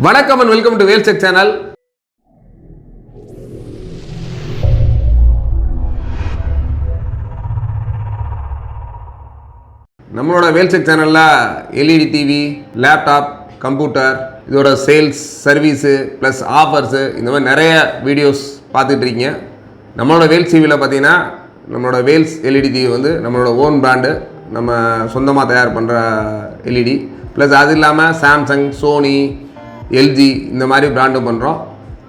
வணக்கம் and welcome to வேல்செக் channel. நம்மளோட வேல்செக் சேனலில் எல்இடி டிவி, லேப்டாப், கம்ப்யூட்டர், இதோட சேல்ஸ், சர்வீஸு ப்ளஸ் ஆஃபர்ஸு இந்த மாதிரி நிறைய வீடியோஸ் பார்த்துட்டு இருக்கீங்க. நம்மளோட வேல்ஸ் டிவியில் பார்த்தீங்கன்னா நம்மளோட வேல்ஸ் எல்இடி டிவி வந்து நம்மளோட ஓன் பிராண்டு, நம்ம சொந்தமாக தயார் பண்ணுற எல்இடி. ப்ளஸ் அது இல்லாமல் சாம்சங், சோனி, எல்ஜி இந்த மாதிரி பிராண்டு பண்ணுறோம்.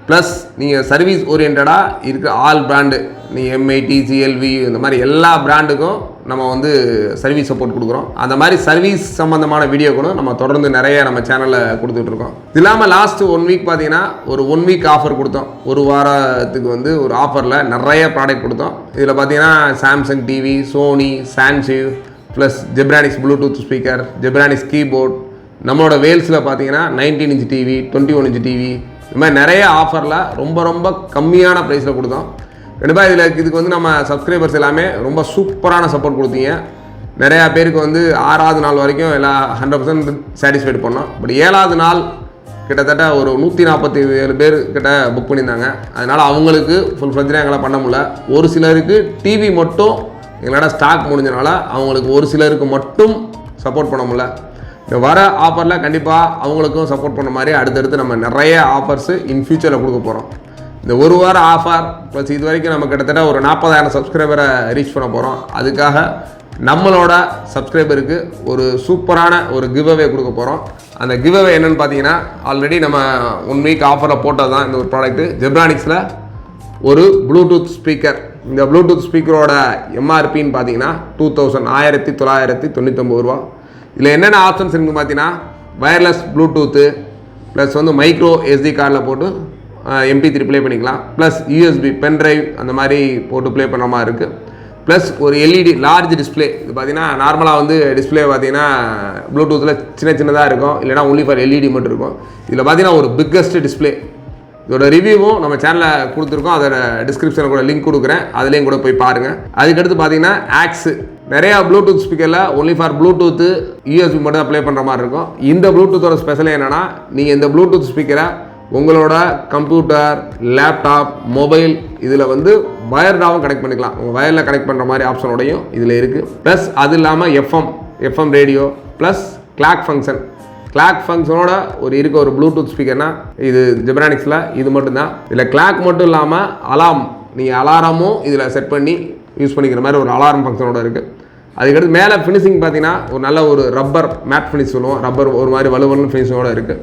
ப்ளஸ் நீங்கள் சர்வீஸ் ஓரியன்டாக இருக்கிற ஆல் பிராண்டு, நீங்கள் எம்ஐ, டிசி, எல்வி இந்த மாதிரி எல்லா பிராண்டுக்கும் நம்ம வந்து சர்வீஸ் சப்போர்ட் கொடுக்குறோம். அந்த மாதிரி சர்வீஸ் சம்மந்தமான வீடியோ கூட நம்ம தொடர்ந்து நிறைய நம்ம சேனலில் கொடுத்துட்ருக்கோம். இது இல்லாமல் லாஸ்ட்டு 1 வீக் பார்த்தீங்கன்னா ஒரு 1 வீக் ஆஃபர் கொடுத்தோம். ஒரு வாரத்துக்கு வந்து ஒரு ஆஃபரில் நிறைய ப்ராடக்ட் கொடுத்தோம். இதில் பார்த்தீங்கன்னா Samsung TV, Sony, Sansui, plus Zebronics Bluetooth speaker, Zebronics keyboard, நம்மளோட வேல்ஸில் பார்த்தீங்கன்னா 19 இன்ச் டிவி, 21 இன்ச் டிவி, இந்த மாதிரி நிறைய ஆஃபரில் ரொம்ப கம்மியான ப்ரைஸில் கொடுத்தோம். கண்டிப்பாக இதுக்கு வந்து நம்ம சப்ஸ்கிரைபர்ஸ் எல்லாமே ரொம்ப சூப்பரான சப்போர்ட் கொடுத்தீங்க. நிறையா பேருக்கு வந்து 6வது நாள் வரைக்கும் எல்லாம் 100% சாட்டிஸ்ஃபைட் பண்ணோம். பட் 7வது நாள் கிட்டத்தட்ட ஒரு 147 பேர் கிட்ட புக் பண்ணியிருந்தாங்க. அதனால் அவங்களுக்கு ஃபுல் ஃப்ளெஜ்டாக எங்களால் பண்ண முடியல. ஒரு சிலருக்கு டிவி மட்டும் எங்களோட ஸ்டாக் முடிஞ்சனால அவங்களுக்கு ஒரு சிலருக்கு மட்டும் சப்போர்ட் பண்ண முடியல. இந்த வர ஆஃபரில் கண்டிப்பாக அவங்களுக்கும் சப்போர்ட் பண்ண மாதிரி அடுத்தடுத்து நம்ம நிறைய ஆஃபர்ஸு இன் ஃபியூச்சரில் கொடுக்க போகிறோம். இந்த ஒரு வார ஆஃபர் ப்ளஸ் இது வரைக்கும் நம்ம கிட்டத்தட்ட ஒரு 40,000 சப்ஸ்கிரைபரை ரீச் பண்ண போகிறோம். அதுக்காக நம்மளோட சப்ஸ்கிரைபருக்கு ஒரு சூப்பரான ஒரு கிவ் அவே கொடுக்க போகிறோம். அந்த கிவ் அவே என்னென்னு பார்த்தீங்கன்னா, ஆல்ரெடி நம்ம 1 வீக் ஆஃபரில் போட்டது தான் இந்த ஒரு ப்ராடக்ட்டு. ஜெப்ரானிக்ஸில் ஒரு ப்ளூடூத் ஸ்பீக்கர். இந்த ப்ளூடூத் ஸ்பீக்கரோட எம்ஆர்பின்னு பார்த்தீங்கன்னா 1999 ரூபா. இதில் என்னென்ன ஆப்ஷன்ஸ் இருக்குன்னு பார்த்தீங்கன்னா, வயர்லெஸ் ப்ளூடூத்து ப்ளஸ் வந்து மைக்ரோ எஸ்டி கார்டில் போட்டு MP3 ப்ளே பண்ணிக்கலாம். ப்ளஸ் யூஎஸ்பி பென்ட்ரைவ் அந்த மாதிரி போட்டு ப்ளே பண்ணுற மாதிரி இருக்குது. ப்ளஸ் ஒரு எல்இடி லார்ஜ் டிஸ்பிளே. இது பார்த்தீங்கன்னா நார்மலாக வந்து டிஸ்பிளே பார்த்தீங்கன்னா ப்ளூடூத்தில் சின்னதாக இருக்கும், இல்லைனா ஒன்லி ஃபார் எல்இடி மட்டும் இருக்கும். இதில் பார்த்தீங்கன்னா ஒரு பிக்கஸ்ட் டிஸ்பிளே. இதோட ரிவ்யூவும் நம்ம சேனலில் கொடுத்துருக்கோம். அதோட டிஸ்கிரிப்ஷனில் கூட லிங்க் கொடுக்குறேன், அதுலேயும் கூட போய் பாருங்கள். அதுக்கடுத்து பார்த்தீங்கன்னா ஆக்ஸு. நிறையா ப்ளூடூத் ஸ்பீக்கரில் ஒன்லி ஃபார் ப்ளூடூத்து, யூஎஸ்பி மட்டும் தான் ப்ளே பண்ணுற மாதிரி இருக்கும். இந்த ப்ளூடூத்தோட ஸ்பெஷல் என்னென்னா, நீங்கள் இந்த ப்ளூடூத் ஸ்பீக்கரை உங்களோட கம்ப்யூட்டர், லேப்டாப், மொபைல் இதில் வந்து வயர்டாகவும் கனெக்ட் பண்ணிக்கலாம். உங்கள் வயரில் கனெக்ட் பண்ணுற மாதிரி ஆப்ஷனோடையும் இதில் இருக்குது. ப்ளஸ் அது இல்லாமல் எஃப்எம் ரேடியோ ப்ளஸ் கிளாக் ஃபங்க்ஷனோட ஒரு ப்ளூடூத் ஸ்பீக்கர்னால் இது ஜெப்ரானிக்ஸில் இது மட்டும்தான். இதில் கிளாக் மட்டும் இல்லாமல் அலார்ம், நீங்கள் அலாரமும் இதில் செட் பண்ணி யூஸ் பண்ணிக்கிற மாதிரி ஒரு அலாரம் ஃபங்க்ஷனோட இருக்குது. அதுக்கடுத்து மேலே ஃபினிஷிங் பார்த்தீங்கன்னா ஒரு நல்ல ஒரு ரப்பர் மேட் ஃபினிஷ் சொல்லுவோம். ரப்பர் ஒரு மாதிரி வலுவலுன்னு ஃபினிஷோடு இருக்குது.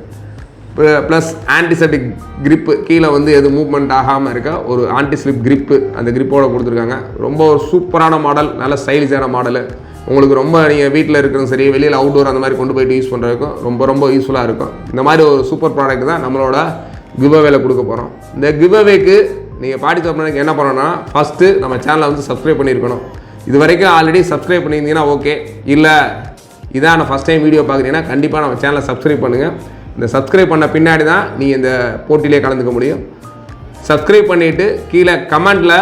ப்ளஸ் ஆன்டிசெப்டிக் கிரிப்பு, கீழே வந்து எது மூவ்மெண்ட் ஆகாமல் இருக்க ஒரு ஆன்டிஸ்லிப் கிரிப்பு, அந்த கிரிப்போடு கொடுத்துருக்காங்க. ரொம்ப ஒரு சூப்பரான மாடல், நல்ல ஸ்டைலிஷான மாடலு. உங்களுக்கு ரொம்ப நீங்கள் வீட்டில் இருக்கிறதும் சரி, வெளியில் அவுட்டோர் அந்த மாதிரி கொண்டு போய்ட்டு யூஸ் பண்ணுறதுக்கும் ரொம்ப யூஸ்ஃபுல்லாக இருக்கும். இந்த மாதிரி ஒரு சூப்பர் ப்ராடக்ட் தான் நம்மளோட கிவ் அவேல கொடுக்க போகிறோம். இந்த கிவ் அவேக்கு நீங்கள் பார்ட்டிசிபேட் பண்ணதுக்கு என்ன பண்ணணும்னா, ஃபஸ்ட்டு நம்ம சேனலை வந்து சப்ஸ்கிரைப் பண்ணியிருக்கணும். இது வரைக்கும் ஆல்ரெடி சப்ஸ்கிரைப் பண்ணியிருந்தீங்கன்னா ஓகே, இல்லை இதான் நான் ஃபஸ்ட் டைம் வீடியோ பார்க்குறீங்கன்னா கண்டிப்பாக நம்ம சேனலை சப்ஸ்கிரைப் பண்ணுங்கள். இந்த சப்ஸ்கிரைப் பண்ண பின்னாடி தான் நீங்கள் இந்த போட்டியிலே கலந்துக்க முடியும். சப்ஸ்கிரைப் பண்ணிவிட்டு கீழே கமெண்டில்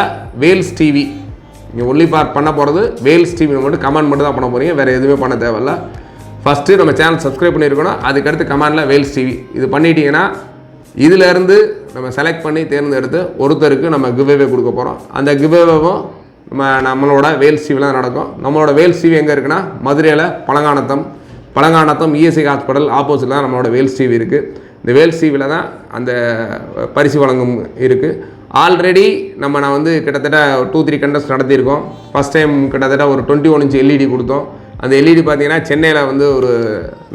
வேல்ஸ் டிவி, நீங்கள் ஒன்லி பார்ட் பண்ண போகிறது வேல்ஸ் டிவி மட்டும் கமெண்ட் மட்டும் தான் பண்ண போகிறீங்க, வேறு எதுவுமே பண்ண தேவையில்ல. ஃபஸ்ட்டு நம்ம சேனல் சப்ஸ்கிரைப் பண்ணியிருக்கணும். அதுக்கடுத்து கமெண்டில் வேல்ஸ் டிவி இது பண்ணிட்டீங்கன்னா இதிலேருந்து நம்ம செலக்ட் பண்ணி தேர்ந்தெடுத்து ஒருத்தருக்கு நம்ம கிவ் அவே கொடுக்க போகிறோம். அந்த கிவ் அவேவும் நம்மளோட வேல்ஸ் டிவியில் நடக்கும். நம்மளோட வேல்ஸ் டிவி எங்கே இருக்குன்னா, மதுரையில் பழங்கானத்தம் இஎஸ்ஐ ஹாஸ்பிட்டல் ஆப்போசிட்டில் தான் நம்மளோட வேல்ஸ் டிவி இருக்குது. இந்த வேல்ஸ் டிவியில் தான் அந்த பரிசு வழங்கும் இருக்குது. ஆல்ரெடி நான் வந்து கிட்டத்தட்ட 2-3 கண்டஸ்ட் நடத்தியிருக்கோம். ஃபஸ்ட் டைம் கிட்டத்தட்ட ஒரு 21 இன்ச் எல்இடி கொடுத்தோம். அந்த எல்இடி பார்த்தீங்கன்னா சென்னையில் வந்து ஒரு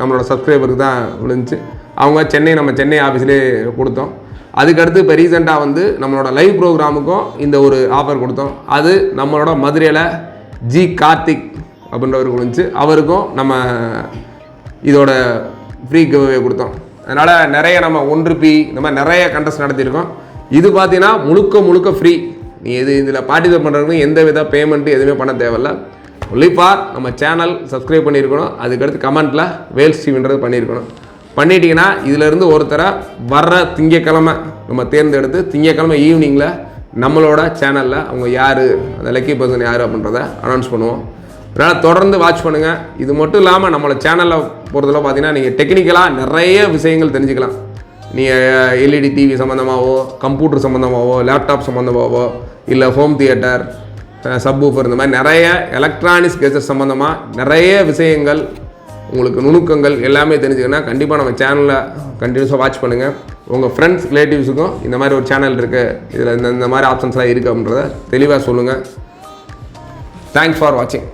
நம்மளோட சப்ஸ்கிரைபருக்கு தான் விழுந்துச்சு. அவங்க நம்ம சென்னை ஆஃபீஸ்லேயே கொடுத்தோம். அதுக்கடுத்து இப்போ ரீசெண்டாக வந்து நம்மளோட லைவ் ப்ரோக்ராமுக்கும் இந்த ஒரு ஆஃபர் கொடுத்தோம். அது நம்மளோட மதுரையில் ஜி கார்த்திக் அப்படின்றவருக்கு விழுந்துச்சு. அவருக்கும் நம்ம இதோட ஃப்ரீ கிவ் அவே கொடுத்தோம். அதனால் நிறைய நம்ம 1 ரூபி இந்த மாதிரி நிறைய கண்டஸ்ட் நடத்தியிருக்கோம். இது பார்த்தீங்கன்னா முழுக்க ஃப்ரீ. நீ இதில் பார்ட்டிசிபேட் பண்ணுறதுக்கு எந்த வித பேமெண்ட்டு எதுவுமே பண்ண தேவையில்ல. ஒன்லி ஃபார் நம்ம சேனல் சப்ஸ்கிரைப் பண்ணியிருக்கணும். அதுக்கடுத்து கமெண்ட்டில் வேல்ஸ் டிவின்றது பண்ணியிருக்கணும். பண்ணிட்டீங்கன்னா இதிலேருந்து ஒருத்தரை வர்ற திங்கக்கிழமை நம்ம தேர்ந்தெடுத்து திங்கக்கிழமை ஈவினிங்கில் நம்மளோட சேனலில் அவங்க யார், அந்த லக்கி பர்சன் யார் அப்படின்றத அனௌன்ஸ் பண்ணுவோம். அதனால் தொடர்ந்து வாட்ச் பண்ணுங்கள். இது மட்டும் இல்லாமல் நம்மளோட சேனலில் பொறுத்தவரை பார்த்தீங்கன்னா நீங்கள் டெக்னிக்கலாக நிறைய விஷயங்கள் தெரிஞ்சுக்கலாம். நீங்கள் எல்இடி டிவி சம்மந்தமாகவோ கம்ப்யூட்டர் சம்மந்தமாகவோ லேப்டாப் சம்மந்தமாகவோ இல்லை ஹோம் தியேட்டர் சப்வூஃபர் இந்த மாதிரி நிறைய எலக்ட்ரானிக்ஸ் கெஜெட் சம்மந்தமாக நிறைய விஷயங்கள் உங்களுக்கு நுணுக்கங்கள் எல்லாமே தெரிஞ்சுக்கன்னா கண்டிப்பாக நம்ம சேனலில் கண்டினியூஸாக வாட்ச் பண்ணுங்கள். உங்கள் ஃப்ரெண்ட்ஸ் ரிலேட்டிவ்ஸுக்கும் இந்த மாதிரி ஒரு சேனல் இருக்குது, இதில் இந்த மாதிரி ஆப்ஷன்ஸ்லாம் இருக்குது அப்படின்றத தெளிவாக சொல்லுங்கள். தேங்க்ஸ் ஃபார் வாட்சிங்.